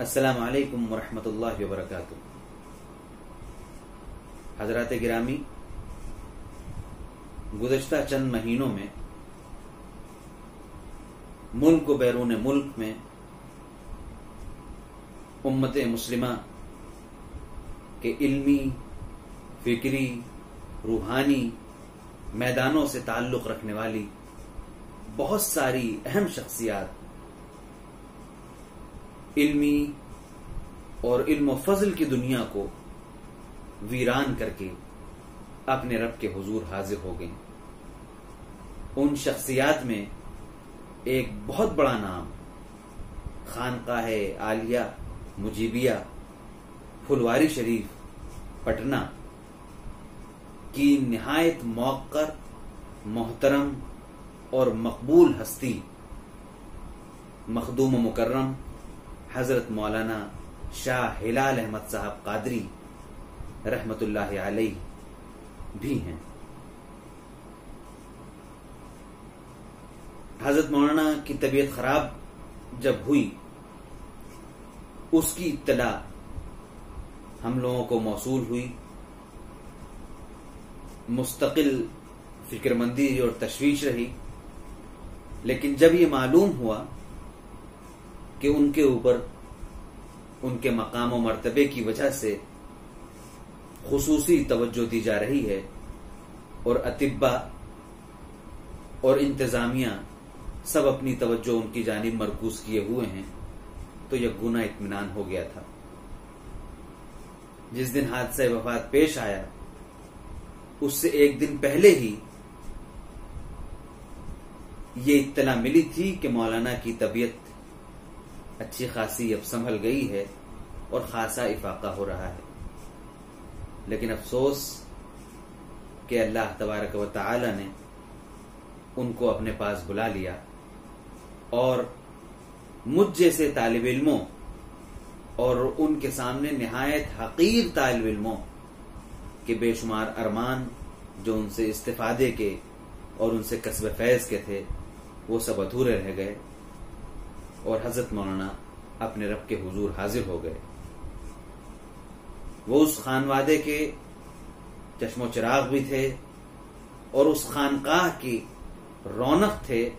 السلام علیکم ورحمۃ اللہ وبرکاتہ۔ حضرات گرامی، گزشتہ چند مہینوں میں ملک و بیرون ملک میں امت مسلمہ کے علمی، فکری، روحانی میدانوں سے تعلق رکھنے والی بہت ساری اہم شخصیات علمی اور علم و فضل کی دنیا کو ویران کر کے اپنے رب کے حضور حاضر ہو گئیں۔ ان شخصیات میں ایک بہت بڑا نام خانقاہ عالیہ مجیبیہ پھلواری شریف پٹنہ کی نہایت موقر، محترم اور مقبول ہستی مخدوم و مکرم حضرت مولانا شاہ ہلال احمد صاحب قادری رحمت اللہ علیہ بھی ہیں۔ حضرت مولانا کی طبیعت خراب جب ہوئی، اس کی اطلاع ہم لوگوں کو موصول ہوئی۔ مستقل فکر مندی اور تشویش رہی، لیکن جب یہ معلوم ہوا کہ ان کے اوپر ان کے مقام و مرتبے کی وجہ سے خصوصی توجہ دی جا رہی ہے اور اطباء اور انتظامیہ سب اپنی توجہ ان کی جانب مرکوز کیے ہوئے ہیں، تو یہ گناہ اطمینان ہو گیا تھا۔ جس دن حادثہ وفات پیش آیا، اس سے ایک دن پہلے ہی یہ اطلاع ملی تھی کہ مولانا کی طبیعت اچھی خاصی اب سنبھل گئی ہے اور خاصا افاقہ ہو رہا ہے، لیکن افسوس کہ اللہ تبارک و تعالی نے ان کو اپنے پاس بلا لیا اور مجھ جیسے طالب علموں اور ان کے سامنے نہایت حقیر طالب علموں کے بے شمار ارمان جو ان سے استفادے کے اور ان سے کسب فیض کے تھے، وہ سب ادھورے رہ گئے اور حضرت مولانا اپنے رب کے حضور حاضر ہو گئے۔ وہ اس خانوادے کے چشم و چراغ بھی تھے اور اس خانقاہ کی رونق تھے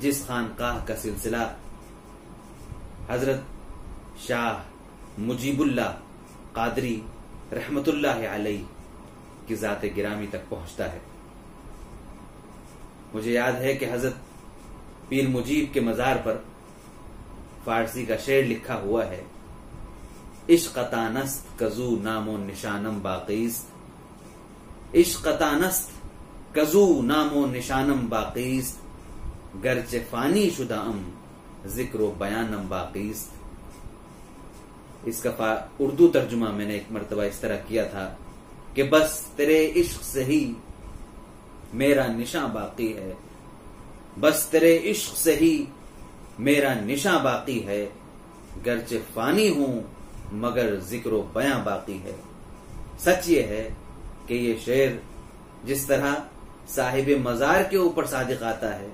جس خانقاہ کا سلسلہ حضرت شاہ مجیب اللہ قادری رحمت اللہ علیہ کی ذات گرامی تک پہنچتا ہے۔ مجھے یاد ہے کہ حضرت پیر مجیب کے مزار پر فارسی کا شعر لکھا ہوا ہے: عشق تانست کزو نام و نشانم باقیست، عشق تانست کزو نام و نشانم باقیست، گرچہ فانی شدہ ذکر و بیانم باقیست۔ اس کا اردو ترجمہ میں نے ایک مرتبہ اس طرح کیا تھا کہ بس تیرے عشق سے ہی میرا نشاں باقی ہے، بس تیرے عشق سے ہی میرا نشاں باقی ہے، گرچہ فانی ہوں مگر ذکر و بیاں باقی ہے۔ سچ یہ ہے کہ یہ شعر جس طرح صاحب مزار کے اوپر صادق آتا ہے،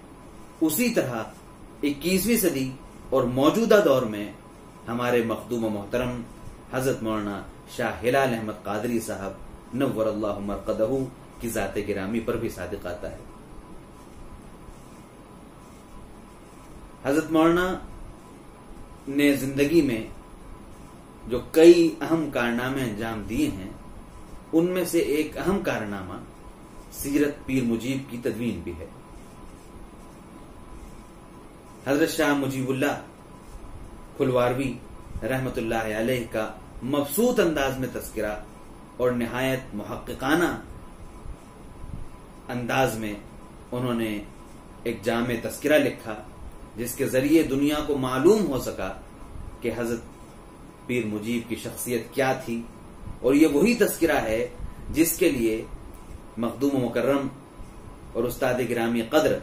اسی طرح 21ویں صدی اور موجودہ دور میں ہمارے مخدوم و محترم حضرت مولانا شاہ ہلال احمد قادری صاحب نور اللہ مرقدہ کی ذات گرامی پر بھی صادق آتا ہے۔ حضرت مولانا نے زندگی میں جو کئی اہم کارنامے انجام دیے ہیں، ان میں سے ایک اہم کارنامہ سیرت پیر مجیب کی تدوین بھی ہے۔ حضرت شاہ مجیب اللہ پھلواروی رحمت اللہ علیہ کا مبسوط انداز میں تذکرہ اور نہایت محققانہ انداز میں انہوں نے ایک جامع تذکرہ لکھا، جس کے ذریعے دنیا کو معلوم ہو سکا کہ حضرت پیر مجیب کی شخصیت کیا تھی، اور یہ وہی تذکرہ ہے جس کے لیے مخدوم و مکرم اور استاد گرامی قدر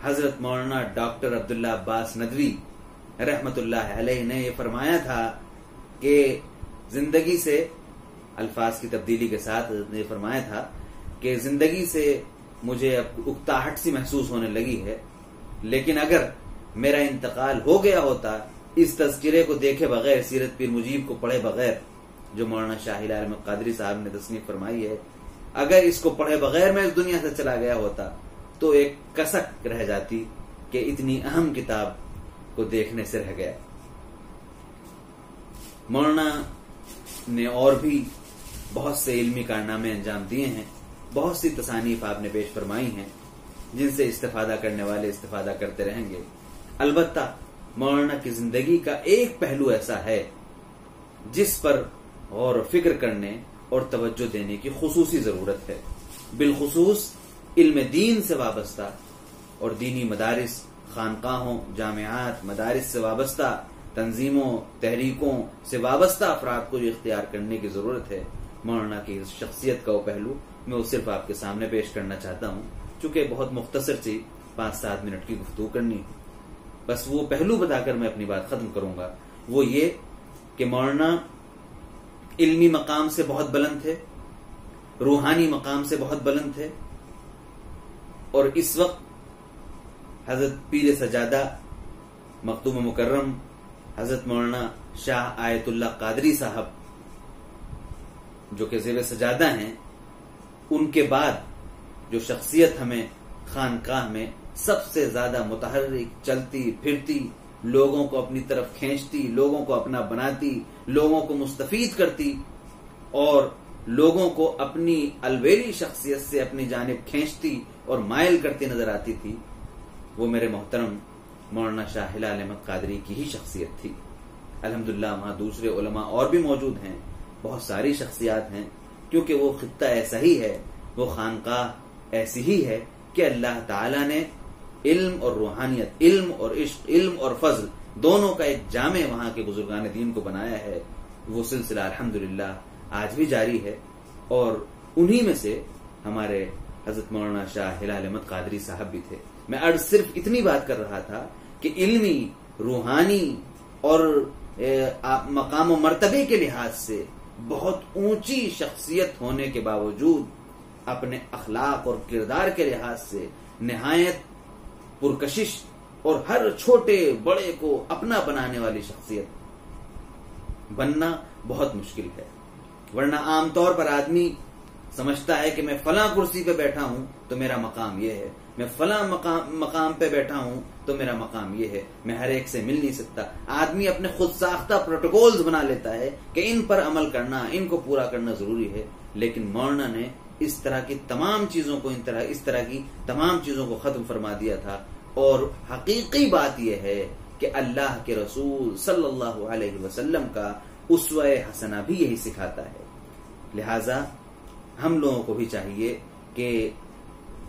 حضرت مولانا ڈاکٹر عبداللہ عباس ندوی رحمت اللہ علیہ نے یہ فرمایا تھا کہ زندگی سے، الفاظ کی تبدیلی کے ساتھ یہ فرمایا تھا کہ زندگی سے مجھے اب اکتاہٹ سی محسوس ہونے لگی ہے، لیکن اگر میرا انتقال ہو گیا ہوتا اس تذکرے کو دیکھے بغیر، سیرت پیر مجیب کو پڑھے بغیر، جو مولانا شاہ ہلال احمد قادری صاحب نے تصنیف فرمائی ہے، اگر اس کو پڑھے بغیر میں اس دنیا سے چلا گیا ہوتا تو ایک کسک رہ جاتی کہ اتنی اہم کتاب کو دیکھنے سے رہ گیا۔ مولانا نے اور بھی بہت سے علمی کارنامے انجام دیے ہیں، بہت سی تصانیف آپ نے پیش فرمائی ہیں جن سے استفادہ کرنے والے استفادہ کرتے رہیں گے۔ البتہ مولانا کی زندگی کا ایک پہلو ایسا ہے جس پر غور و فکر کرنے اور توجہ دینے کی خصوصی ضرورت ہے، بالخصوص علم دین سے وابستہ اور دینی مدارس، خانقاہوں، جامعات، مدارس سے وابستہ تنظیموں، تحریکوں سے وابستہ افراد کو جو اختیار کرنے کی ضرورت ہے۔ مولانا کی شخصیت کا وہ پہلو میں وہ صرف آپ کے سامنے پیش کرنا چاہتا ہوں، چونکہ بہت مختصر سی 5-7 منٹ کی گفتگو کرنی، بس وہ پہلو بتا کر میں اپنی بات ختم کروں گا۔ وہ یہ کہ مولانا علمی مقام سے بہت بلند تھے، روحانی مقام سے بہت بلند تھے، اور اس وقت حضرت پیر سجادہ مخدوم مکرم حضرت مولانا شاہ آیت اللہ قادری صاحب جو کہ زیب سجادہ ہیں، ان کے بعد جو شخصیت ہمیں خانقاہ میں سب سے زیادہ متحرک، چلتی پھرتی، لوگوں کو اپنی طرف کھینچتی، لوگوں کو اپنا بناتی، لوگوں کو مستفید کرتی اور لوگوں کو اپنی الویلی شخصیت سے اپنی جانب کھینچتی اور مائل کرتی نظر آتی تھی، وہ میرے محترم مولانا شاہ ہلال احمد قادری کی ہی شخصیت تھی۔ الحمدللہ وہاں دوسرے علماء اور بھی موجود ہیں، بہت ساری شخصیات ہیں، کیونکہ وہ خطہ ایسا ہی ہے، وہ خانقاہ ایسی ہی ہے کہ اللہ تعالی نے علم اور روحانیت، علم اور عشق، علم اور فضل دونوں کا ایک جامع وہاں کے بزرگان دین کو بنایا ہے۔ وہ سلسلہ الحمدللہ آج بھی جاری ہے، اور انہی میں سے ہمارے حضرت مولانا شاہ ہلال احمد قادری صاحب بھی تھے۔ میں صرف اتنی بات کر رہا تھا کہ علمی، روحانی اور مقام و مرتبے کے لحاظ سے بہت اونچی شخصیت ہونے کے باوجود اپنے اخلاق اور کردار کے لحاظ سے نہایت پرکشش اور ہر چھوٹے بڑے کو اپنا بنانے والی شخصیت بننا بہت مشکل ہے، ورنہ عام طور پر آدمی سمجھتا ہے کہ میں فلاں کرسی پہ بیٹھا ہوں تو میرا مقام یہ ہے، میں فلاں مقام پہ بیٹھا ہوں تو میرا مقام یہ ہے، میں ہر ایک سے مل نہیں سکتا۔ آدمی اپنے خود ساختہ پروٹوکولز بنا لیتا ہے کہ ان پر عمل کرنا، ان کو پورا کرنا ضروری ہے، لیکن مولانا نے اس طرح کی تمام چیزوں کو ختم فرما دیا تھا۔ اور حقیقی بات یہ ہے کہ اللہ کے رسول صلی اللہ علیہ وسلم کا اسوہ حسنہ بھی یہی سکھاتا ہے۔ لہذا ہم لوگوں کو بھی چاہیے کہ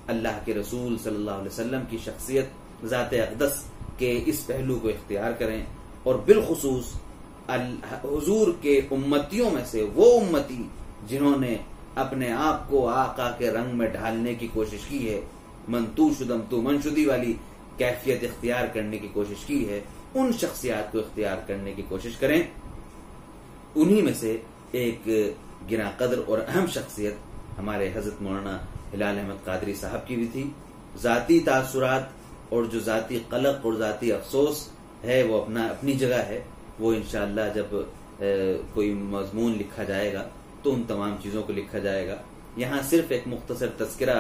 اللہ کے رسول صلی اللہ علیہ وسلم کی شخصیت، ذات اقدس کے اس پہلو کو اختیار کریں، اور بالخصوص حضور کے امتیوں میں سے وہ امتی جنہوں نے اپنے آپ کو آقا کے رنگ میں ڈھالنے کی کوشش کی ہے، من تو شدم تو منشدی والی کیفیت اختیار کرنے کی کوشش کی ہے، ان شخصیات کو اختیار کرنے کی کوشش کریں۔ انہی میں سے ایک گراں قدر اور اہم شخصیت ہمارے حضرت مولانا ہلال احمد قادری صاحب کی بھی تھی۔ ذاتی تاثرات اور جو ذاتی قلق اور ذاتی افسوس ہے وہ اپنی جگہ ہے، وہ انشاءاللہ جب کوئی مضمون لکھا جائے گا تو ان تمام چیزوں کو لکھا جائے گا۔ یہاں صرف ایک مختصر تذکرہ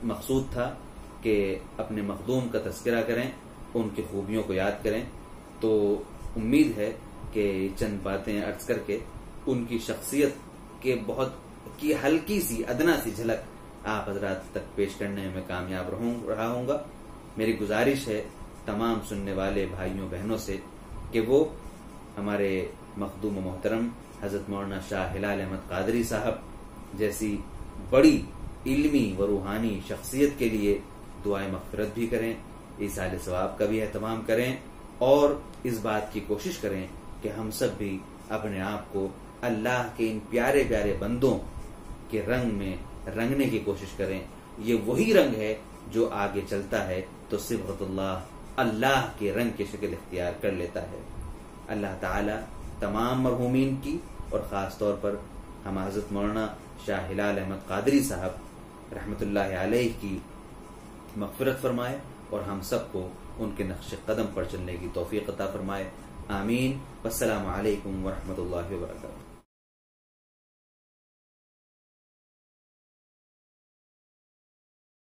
مقصود تھا کہ اپنے مخدوم کا تذکرہ کریں، ان کی خوبیوں کو یاد کریں، تو امید ہے کہ چند باتیں عرض کر کے ان کی شخصیت کے بہت کی ہلکی سی ادنا سی جھلک آپ حضرات تک پیش کرنے میں کامیاب رہا ہوں گا۔ میری گزارش ہے تمام سننے والے بھائیوں بہنوں سے کہ وہ ہمارے مخدوم و محترم حضرت مولانا شاہ ہلال احمد قادری صاحب جیسی بڑی علمی و روحانی شخصیت کے لیے دعائیں مغفرت بھی کریں، ایصال ثواب کا بھی اہتمام کریں، اور اس بات کی کوشش کریں کہ ہم سب بھی اپنے آپ کو اللہ کے ان پیارے پیارے بندوں کے رنگ میں رنگنے کی کوشش کریں۔ یہ وہی رنگ ہے جو آگے چلتا ہے تو صبغت اللہ کے رنگ کی شکل اختیار کر لیتا ہے۔ اللہ تعالی تمام مرحومین کی اور خاص طور پر ہم حضرت مولانا شاہ ہلال احمد قادری صاحب رحمت اللہ علیہ کی مغفرت فرمائے، اور ہم سب کو ان کے نقش قدم پر چلنے کی توفیق عطا فرمائے. آمین. والسلام علیکم ورحمۃ اللہ وبرکاتہ.